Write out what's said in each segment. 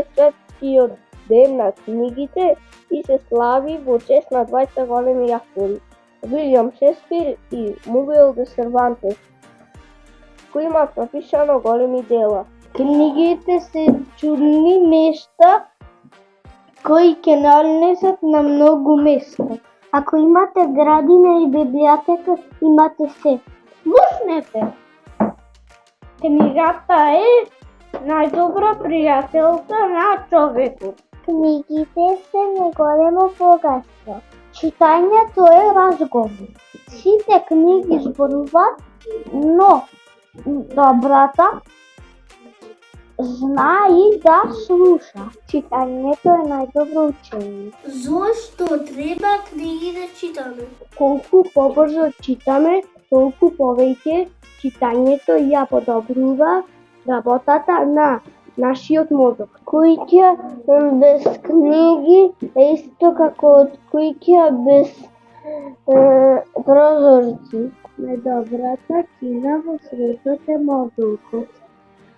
е светскиот ден на книгите и се слави во чест на двајца големи автори, Вилјам Шекспир и Мигел де Сервантес, кои имаат напишано големи дела. Книгите се чудни нешта кои ќе нанесат на многу места. Ако имате градина и библиотека, имате се. Слушнете! Книгата е најдобра пријателка на човекот. Книгите се неголемо богатство. Читањето е разговор. Сите книги зборуваат, но добрата знае да слуша. Читањето е најдобро учење. Зошто треба книги да читаме? Колку побрзо читаме, толку повеќе читањето ја подобрува работата на нашиот мозок. Куќа без книги е исто како од куќа без прозорци. Најдобрата книга во светот е мозокот.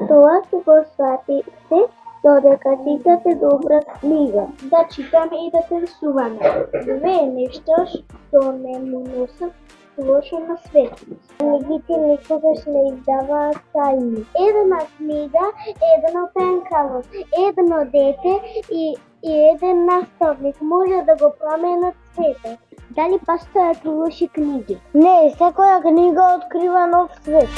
Тоа ќе го сватите додека читате добра книга. Да читаме и да се рисуваме. Две нешта што не му носат лошо на светот. Книгите никогаш не издаваат тајни. Една книга, едно пенкало, едно дете и еден наставник може да го променат светот. Дали постојат лоши книги? Не, секоја книга открива нов свет.